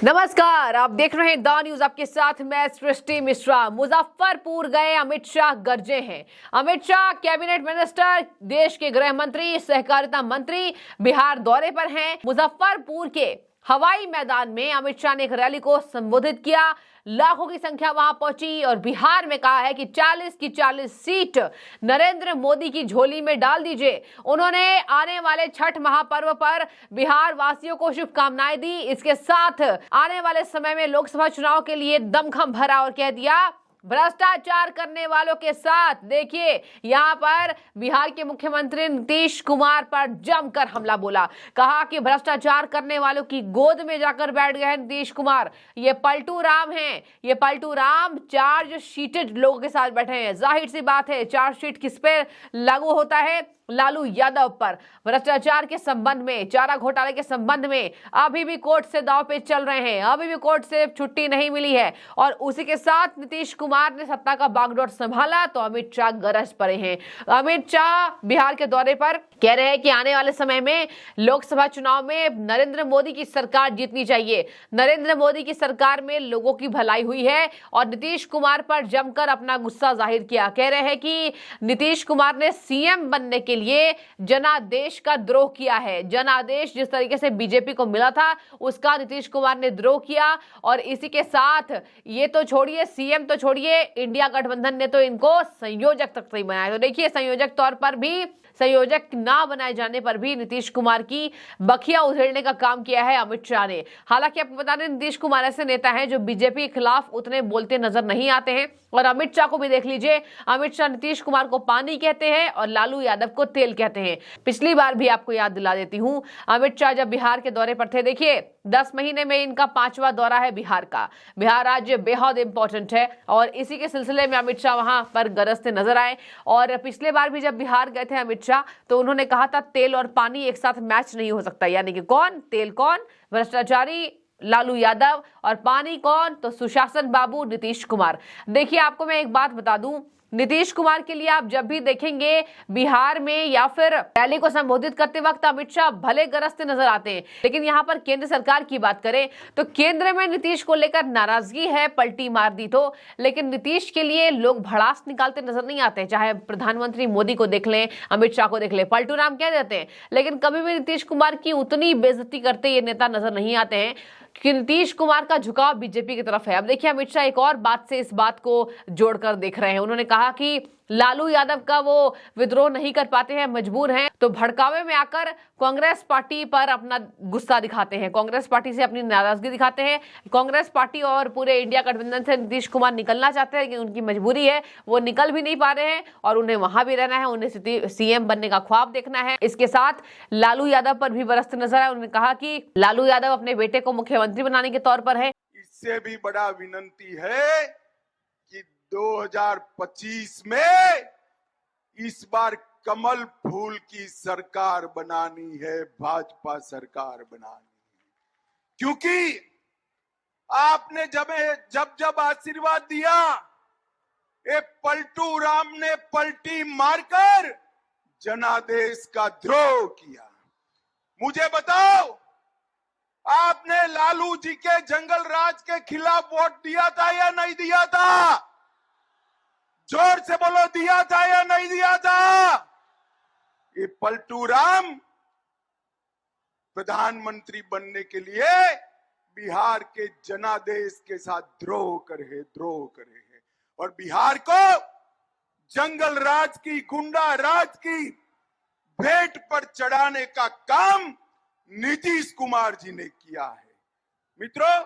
नमस्कार, आप देख रहे हैं द न्यूज। आपके साथ मैं सृष्टि मिश्रा। मुजफ्फरपुर गए अमित शाह गरजे हैं। अमित शाह कैबिनेट मिनिस्टर, देश के गृह मंत्री, सहकारिता मंत्री बिहार दौरे पर हैं। मुजफ्फरपुर के हवाई मैदान में अमित शाह ने एक रैली को संबोधित किया। लाखों की संख्या वहां पहुंची और बिहार में कहा है कि 40 की 40 सीट नरेंद्र मोदी की झोली में डाल दीजिए। उन्होंने आने वाले छठ महापर्व पर बिहार वासियों को शुभकामनाएं दी। इसके साथ आने वाले समय में लोकसभा चुनाव के लिए दमखम भरा और कह दिया भ्रष्टाचार करने वालों के साथ। देखिए, यहां पर बिहार के मुख्यमंत्री नीतीश कुमार पर जमकर हमला बोला। कहा कि भ्रष्टाचार करने वालों की गोद में जाकर बैठ गए हैं नीतीश कुमार। ये पलटू राम हैं। ये पलटू राम चार्ज शीटेड लोगों के साथ बैठे हैं। जाहिर सी बात है, चार्ज शीट किस पे लागू होता है? लालू यादव पर। भ्रष्टाचार के संबंध में, चारा घोटाले के संबंध में अभी भी कोर्ट से दांव पे चल रहे हैं। अभी भी कोर्ट से छुट्टी नहीं मिली है और उसी के साथ नीतीश कुमार ने सत्ता का बागडोर संभाला तो अमित शाह गरज पड़े हैं। अमित शाह बिहार के दौरे पर कह रहे हैं कि आने वाले समय में लोकसभा चुनाव में नरेंद्र मोदी की सरकार जीतनी चाहिए। नरेंद्र मोदी की सरकार में लोगों की भलाई हुई है और नीतीश कुमार पर जमकर अपना गुस्सा जाहिर किया। कह रहे हैं कि नीतीश कुमार ने सीएम बनने के लिए जनादेश का द्रोह किया है। जनादेश जिस तरीके से बीजेपी को मिला था उसका नीतीश कुमार ने द्रोह किया। और इसी के साथ ये तो छोड़िए, सीएम तो छोड़िए, इंडिया गठबंधन ने तो इनको संयोजक तक नहीं बनाया। तो देखिए, संयोजक तौर पर भी, संयोजक ना बनाए जाने पर भी नीतीश कुमार की बखिया उधेड़ने का काम किया है अमित शाह ने। हालांकि आपको बता दें, नीतीश कुमार ऐसे नेता हैं जो बीजेपी के खिलाफ उतने बोलते नजर नहीं आते हैं। और अमित शाह को भी देख लीजिए, अमित शाह नीतीश कुमार को पानी कहते हैं और लालू यादव को तेल कहते हैं। पिछली बार भी आपको याद दिला देती हूं, अमित शाह जब बिहार के दौरे पर थे, देखिए 10 महीने में इनका 5वां दौरा है बिहार का। बिहार राज्य बेहद इंपॉर्टेंट है और इसी के सिलसिले में अमित शाह वहां पर गरजते नजर आए। और पिछले बार भी जब बिहार गए थे अमित शाह, तो उन्होंने कहा था तेल और पानी एक साथ मैच नहीं हो सकता। यानी कि कौन? तेल कौन? भ्रष्टाचारी लालू यादव, और पानी कौन? तो सुशासन बाबू नीतीश कुमार। देखिए, आपको मैं एक बात बता दूं, नीतीश कुमार के लिए आप जब भी देखेंगे बिहार में या फिर रैली को संबोधित करते वक्त अमित शाह भले गरजते नजर आते हैं, लेकिन यहाँ पर केंद्र सरकार की बात करें तो केंद्र में नीतीश को लेकर नाराजगी है, पलटी मार दी तो। लेकिन नीतीश के लिए लोग भड़ास निकालते नजर नहीं आते। चाहे प्रधानमंत्री मोदी को देख लें, अमित शाह को देख लें, पलटू राम कह देते हैं, लेकिन कभी भी नीतीश कुमार की उतनी बेइज्जती करते ये नेता नजर नहीं आते हैं कि नीतीश कुमार का झुकाव बीजेपी की तरफ है। अब देखिए, अमित शाह एक और बात से इस बात को जोड़कर देख रहे हैं। उन्होंने कहा कि लालू यादव का वो विद्रोह नहीं कर पाते हैं, मजबूर हैं, तो भड़कावे में आकर कांग्रेस पार्टी पर अपना गुस्सा दिखाते हैं, कांग्रेस पार्टी से अपनी नाराजगी दिखाते हैं। कांग्रेस पार्टी और पूरे इंडिया गठबंधन से नीतीश कुमार निकलना चाहते हैं, लेकिन उनकी मजबूरी है, वो निकल भी नहीं पा रहे हैं और उन्हें वहां भी रहना है, उन्हें सीएम बनने का ख्वाब देखना है। इसके साथ लालू यादव पर भी बरसते नजर आए। उन्होंने कहा कि लालू यादव अपने बेटे को मुख्यमंत्री बनाने के तौर पर है। इससे भी बड़ा विनंती है कि 2025 में इस बार कमल फूल की सरकार बनानी है, भाजपा सरकार बनानी है। क्योंकि आपने जब जब आशीर्वाद दिया, ये पलटू राम ने पलटी मारकर जनादेश का द्रोह किया। मुझे बताओ, आपने लालू जी के जंगल राज के खिलाफ वोट दिया था या नहीं दिया था? जोर से बोलो, दिया था या नहीं दिया था? ये पलटू राम प्रधानमंत्री बनने के लिए बिहार के जनादेश के साथ द्रोह करे हैं। और बिहार को जंगल राज की, गुंडा राज की भेंट पर चढ़ाने का काम नीतीश कुमार जी ने किया है। मित्रों,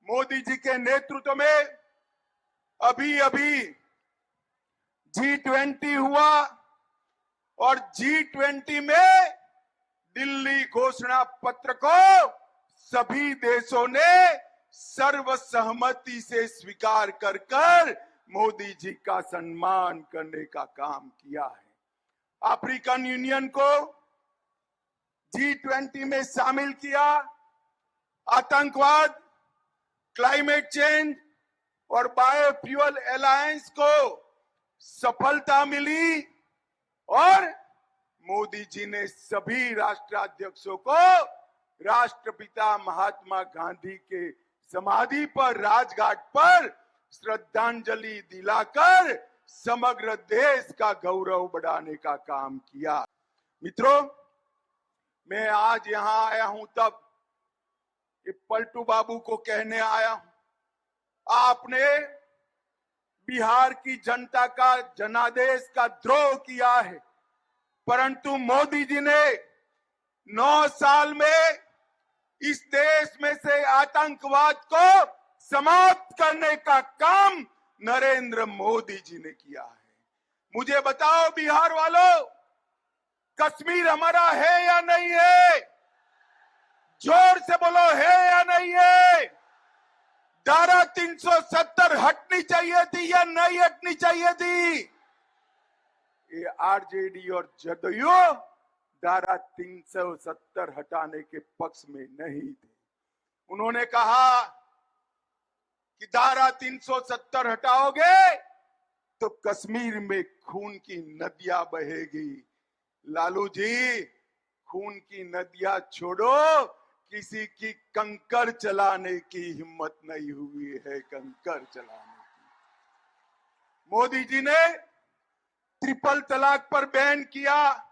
मोदी जी के नेतृत्व में अभी अभी G20 हुआ और G20 में दिल्ली घोषणा पत्र को सभी देशों ने सर्वसहमति से स्वीकार कर मोदी जी का सम्मान करने का काम किया है। अफ्रीकन यूनियन को G20 में शामिल किया। आतंकवाद, क्लाइमेट चेंज और बायोफ्यूल अलायंस को सफलता मिली और मोदी जी ने सभी राष्ट्राध्यक्षों को राष्ट्रपिता महात्मा गांधी के समाधि पर राजघाट पर श्रद्धांजलि दिलाकर समग्र देश का गौरव बढ़ाने का काम किया। मित्रों, मैं आज यहां आया हूं तब ये पलटू बाबू को कहने आया हूं, आपने बिहार की जनता का जनादेश का द्रोह किया है, परंतु मोदी जी ने 9 साल में इस देश में से आतंकवाद को समाप्त करने का काम नरेंद्र मोदी जी ने किया है। मुझे बताओ बिहार वालों, कश्मीर हमारा है या नहीं है? जोर से बोलो, है या नहीं है? धारा 370 हटनी चाहिए थी या नहीं हटनी चाहिए थी? ये आरजेडी और जदयू धारा 370 हटाने के पक्ष में नहीं थे। उन्होंने कहा कि धारा 370 हटाओगे तो कश्मीर में खून की नदियां बहेगी। लालू जी, खून की नदियां छोड़ो, किसी की कंकर चलाने की हिम्मत नहीं हुई है, कंकर चलाने की। मोदी जी ने ट्रिपल तलाक पर बैन किया,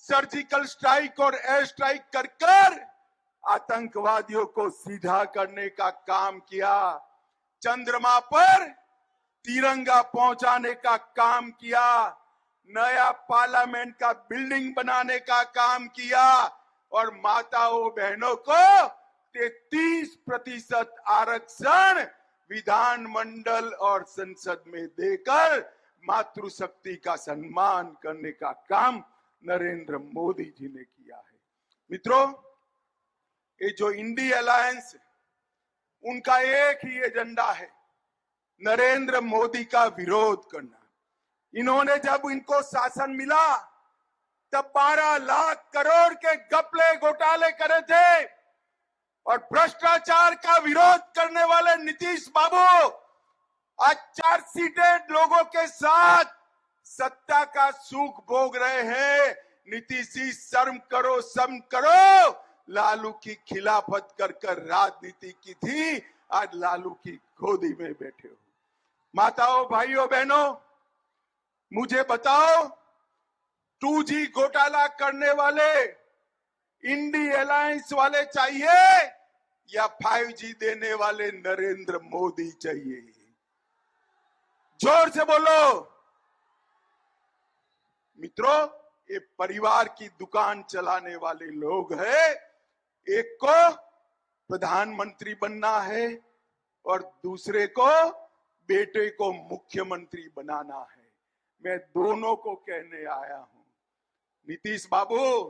सर्जिकल स्ट्राइक और एयर स्ट्राइक कर आतंकवादियों को सीधा करने का काम किया, चंद्रमा पर तिरंगा पहुंचाने का काम किया, नया पार्लियामेंट का बिल्डिंग बनाने का काम किया और माताओं बहनों को 33% आरक्षण विधानमंडल और संसद में देकर मातृशक्ति का सम्मान करने का काम नरेंद्र मोदी जी ने किया है। मित्रों, ये जो इंडी अलायंस, उनका एक ही एजेंडा है, नरेंद्र मोदी का विरोध करना। इन्होंने जब इनको शासन मिला तब 12 लाख करोड़ के घपले घोटाले करे थे और भ्रष्टाचार का विरोध करने वाले नीतीश बाबू आज चार्जशीटेड लोगों के साथ सत्ता का सुख भोग रहे हैं। नीतीश जी, शर्म करो, शर्म करो। लालू की खिलाफत कर राजनीति की थी, आज लालू की गोदी में बैठे हो। माताओं, भाइयों, बहनों, मुझे बताओ, 2G घोटाला करने वाले इंडी अलायंस वाले चाहिए या 5G देने वाले नरेंद्र मोदी चाहिए? जोर से बोलो। मित्रों, ये परिवार की दुकान चलाने वाले लोग हैं। एक को प्रधानमंत्री बनना है और दूसरे को बेटे को मुख्यमंत्री बनाना है। मैं दोनों को कहने आया हूं, नीतीश बाबू,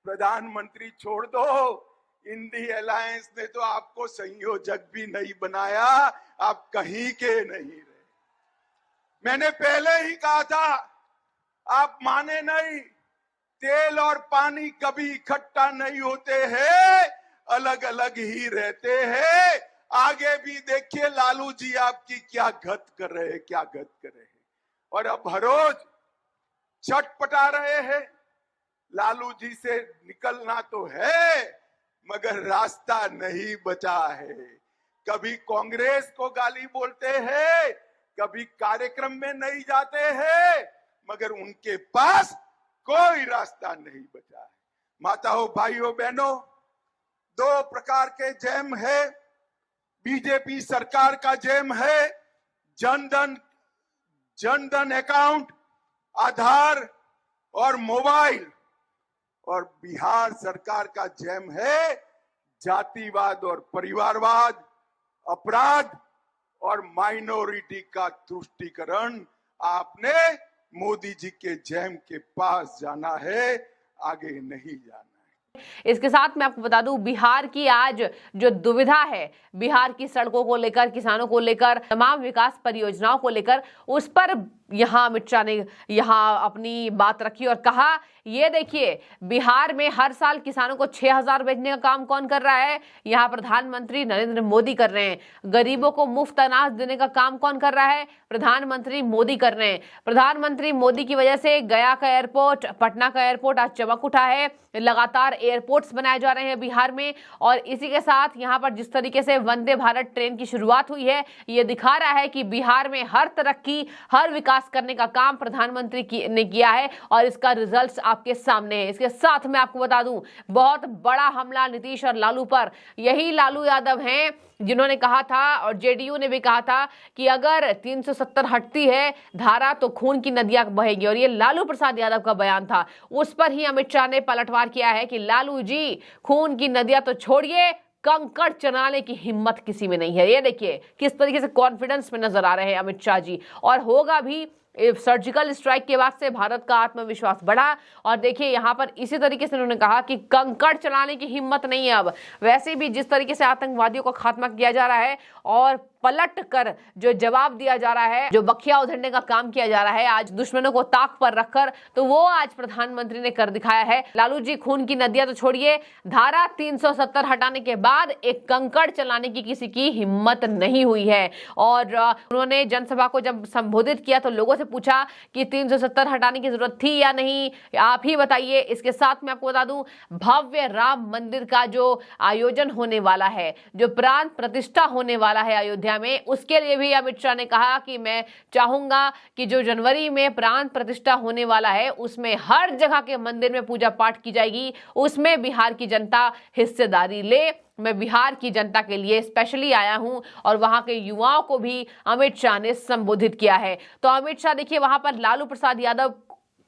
प्रधानमंत्री छोड़ दो। इंडी अलायंस ने तो आपको संयोजक भी नहीं बनाया, आप कहीं के नहीं रहे। मैंने पहले ही कहा था, आप माने नहीं। तेल और पानी कभी इकट्ठा नहीं होते हैं, अलग अलग ही रहते हैं। आगे भी देखिए लालू जी आपकी क्या गत कर रहे हैं, क्या गत कर रहे हैं। और अब हर रोज छटपटा रहे हैं। लालू जी से निकलना तो है, मगर रास्ता नहीं बचा है। कभी कांग्रेस को गाली बोलते हैं, कभी कार्यक्रम में नहीं जाते हैं, मगर उनके पास कोई रास्ता नहीं बचा है। माताओं, भाइयों, बहनों, 2 प्रकार के जैम है। बीजेपी सरकार का जैम है जनधन अकाउंट, आधार और मोबाइल, और बिहार सरकार का जैम है जातिवाद और परिवारवाद, अपराध और माइनॉरिटी का तुष्टीकरण। आपने मोदी जी के जैम के पास जाना है, आगे नहीं जाना है। इसके साथ मैं आपको बता दूं, बिहार की आज जो दुविधा है, बिहार की सड़कों को लेकर, किसानों को लेकर, तमाम विकास परियोजनाओं को लेकर, उस पर यहाँ अमित शाह ने यहाँ अपनी बात रखी और कहा, ये देखिए बिहार में हर साल किसानों को 6,000 बेचने का काम कौन कर रहा है? यहाँ प्रधानमंत्री नरेंद्र मोदी कर रहे हैं। गरीबों को मुफ्त अनाज देने का काम कौन कर रहा है? प्रधानमंत्री मोदी कर रहे हैं। प्रधानमंत्री मोदी की वजह से गया का एयरपोर्ट, पटना का एयरपोर्ट आज चमक उठा है। लगातार एयरपोर्ट्स बनाए जा रहे हैं बिहार में, और इसी के साथ यहाँ पर जिस तरीके से वंदे भारत ट्रेन की शुरुआत हुई है, ये दिखा रहा है कि बिहार में हर तरक्की, हर विकास करने का काम प्रधानमंत्री ने किया है और इसका रिजल्ट आपके सामने है। इसके साथ मैं आपको बता दूं, बहुत बड़ा हमला नीतीश और लालू पर। यही लालू यादव हैं जिन्होंने कहा था, और जेडीयू ने भी कहा था, कि अगर 370 हटती है धारा तो खून की नदियां बहेगी, और ये लालू प्रसाद यादव का बयान था। उस पर ही अमित शाह ने पलटवार किया है कि लालू जी, खून की नदियां तो छोड़िए, कंकड़ चलाने की हिम्मत किसी में नहीं है। ये देखिए किस तरीके से कॉन्फिडेंस में नजर आ रहे हैं अमित शाह जी, और होगा भी। सर्जिकल स्ट्राइक के बाद से भारत का आत्मविश्वास बढ़ा, और देखिए यहाँ पर इसी तरीके से उन्होंने कहा कि कंकड़ चलाने की हिम्मत नहीं है अब। वैसे भी जिस तरीके से आतंकवादियों का खात्मा किया जा रहा है और पलट कर जो जवाब दिया जा रहा है, जो बखिया उधेड़ने का काम किया जा रहा है आज दुश्मनों को ताक पर रखकर, तो वो आज प्रधानमंत्री ने कर दिखाया है। लालू जी, खून की नदियां तो छोड़िए, धारा 370 हटाने के बाद एक कंकड़ चलाने की किसी की हिम्मत नहीं हुई है। और उन्होंने जनसभा को जब संबोधित किया तो लोगों से पूछा कि 370 हटाने की जरूरत थी या नहीं, आप ही बताइए। इसके साथ मैं आपको बता दूं, भव्य राम मंदिर का जो आयोजन होने वाला है, जो प्राण प्रतिष्ठा होने वाला है अयोध्या में, उसके लिए भी अमित शाह ने कहा कि मैं चाहूंगा कि जो जनवरी में प्राण प्रतिष्ठा होने वाला है उसमें हर जगह के मंदिर में पूजा पाठ की जाएगी, उसमें बिहार की जनता हिस्सेदारी ले। मैं बिहार की जनता के लिए स्पेशली आया हूं, और वहां के युवाओं को भी अमित शाह ने संबोधित किया है। तो अमित शाह देखिए वहां पर लालू प्रसाद यादव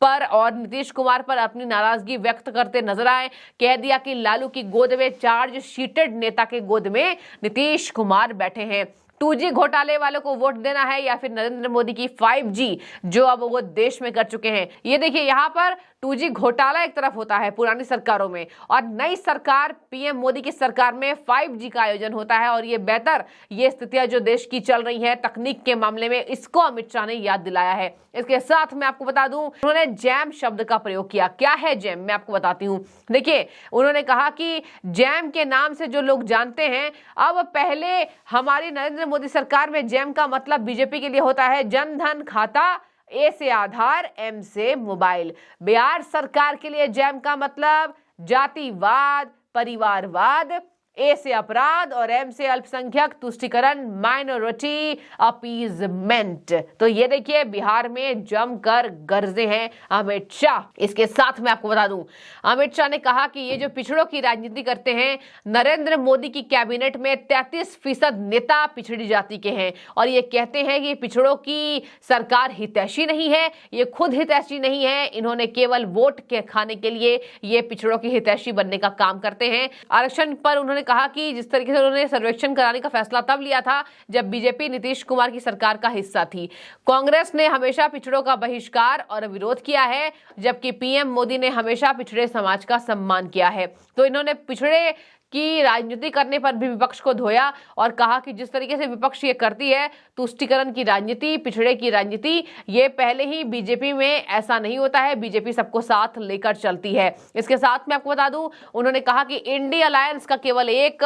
पर और नीतीश कुमार पर अपनी नाराजगी व्यक्त करते नजर आए। कह दिया कि लालू की गोद में चार्ज शीटेड नेता के गोद में नीतीश कुमार बैठे हैं। 2G घोटाले वालों को वोट देना है या फिर नरेंद्र मोदी की 5G जो अब वो देश में कर चुके हैं। ये देखिए यहाँ पर 2G घोटाला एक तरफ होता है पुरानी सरकारों में, और नई सरकार पीएम मोदी की सरकार में 5G का आयोजन होता है। और ये बेहतर ये स्थितियां जो देश की चल रही है तकनीक के मामले में, इसको अमित शाह ने याद दिलाया है। इसके साथ मैं आपको बता दूं, उन्होंने जैम शब्द का प्रयोग किया। क्या है जैम, मैं आपको बताती हूं। देखिए उन्होंने कहा कि जैम के नाम से जो लोग जानते हैं, अब पहले हमारी नरेंद्र मोदी सरकार में जैम का मतलब बीजेपी के लिए होता है जन धन खाता, ए से आधार, एम से मोबाइल। बिहार सरकार के लिए जैम का मतलब जातिवाद, परिवारवाद, ए से अपराध और एम से अल्पसंख्यक तुष्टीकरण, माइनॉरिटी अपीजमेंट। तो ये देखिए बिहार में जमकर गरजे हैं अमित शाह। इसके साथ मैं आपको बता दूं, अमित शाह ने कहा कि ये जो पिछड़ों की राजनीति करते हैं, नरेंद्र मोदी की कैबिनेट में 33% नेता पिछड़ी जाति के हैं, और ये कहते हैं कि पिछड़ों की सरकार हितैषी नहीं है, ये खुद हितैषी नहीं है, इन्होंने केवल वोट के खाने के लिए ये पिछड़ों की हितैषी बनने का काम करते हैं। आरक्षण पर उन्होंने कहा कि जिस तरीके से उन्होंने सर्वेक्षण कराने का फैसला तब लिया था जब बीजेपी नीतीश कुमार की सरकार का हिस्सा थी। कांग्रेस ने हमेशा पिछड़ों का बहिष्कार और विरोध किया है, जबकि पीएम मोदी ने हमेशा पिछड़े समाज का सम्मान किया है। तो इन्होंने पिछड़े की राजनीति करने पर भी विपक्ष को धोया और कहा कि जिस तरीके से विपक्ष ये करती है तुष्टीकरण की राजनीति, पिछड़े की राजनीति, ये पहले ही बीजेपी में ऐसा नहीं होता है, बीजेपी सबको साथ लेकर चलती है। इसके साथ मैं आपको बता दूं, उन्होंने कहा कि इंडिया अलायंस का केवल एक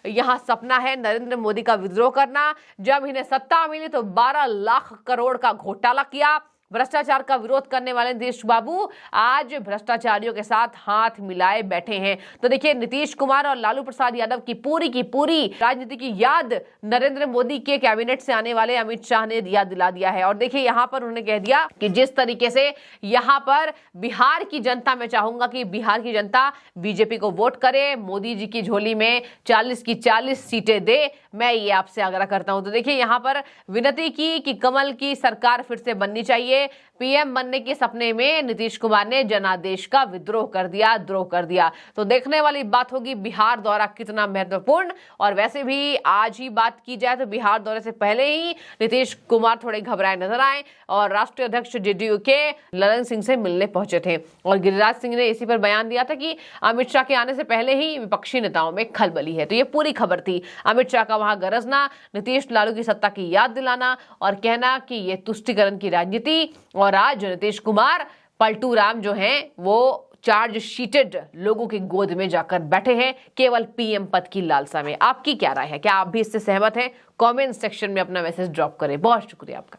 यहाँ सपना है, नरेंद्र मोदी का विद्रोह करना। जब इन्हें सत्ता मिली तो 12 लाख करोड़ का घोटाला किया। भ्रष्टाचार का विरोध करने वाले नीतीश बाबू आज भ्रष्टाचारियों के साथ हाथ मिलाए बैठे हैं। तो देखिए नीतीश कुमार और लालू प्रसाद यादव की पूरी राजनीति की याद नरेंद्र मोदी के कैबिनेट से आने वाले अमित शाह ने याद दिला दिया है। और देखिए यहाँ पर उन्होंने कह दिया कि जिस तरीके से यहाँ पर बिहार की जनता, मैं चाहूंगा कि बिहार की जनता बीजेपी को वोट करे, मोदी जी की झोली में 40 की 40 सीटें दे, मैं ये आपसे आग्रह करता हूं। तो देखिए यहाँ पर विनती की कि कमल की सरकार फिर से बननी चाहिए। पीएम बनने के सपने में नीतीश कुमार ने जनादेश का विद्रोह कर दिया, द्रोह कर दिया। तो देखने वाली बात होगी बिहार दौरा कितना महत्वपूर्ण। और वैसे भी आज ही बात की जाए तो बिहार दौरे से पहले ही नीतीश कुमार थोड़े घबराए नजर आए और राष्ट्रीय अध्यक्ष जेडीयू के ललन सिंह से मिलने पहुंचे थे। और गिरिराज सिंह ने इसी पर बयान दिया था कि अमित शाह के आने से पहले ही विपक्षी नेताओं में खलबली है। तो ये पूरी खबर थी। अमित शाह का वहां गरजना, नीतीश लालू की सत्ता की याद दिलाना और कहना कि ये तुष्टीकरण की राजनीति थी और आज नीतीश कुमार पलटू राम जो हैं वो चार्ज शीटेड लोगों की गोद में जाकर बैठे हैं केवल पीएम पद की लालसा में। आपकी क्या राय है? क्या आप भी इससे सहमत हैं? कमेंट सेक्शन में अपना मैसेज ड्रॉप करें। बहुत शुक्रिया आपका।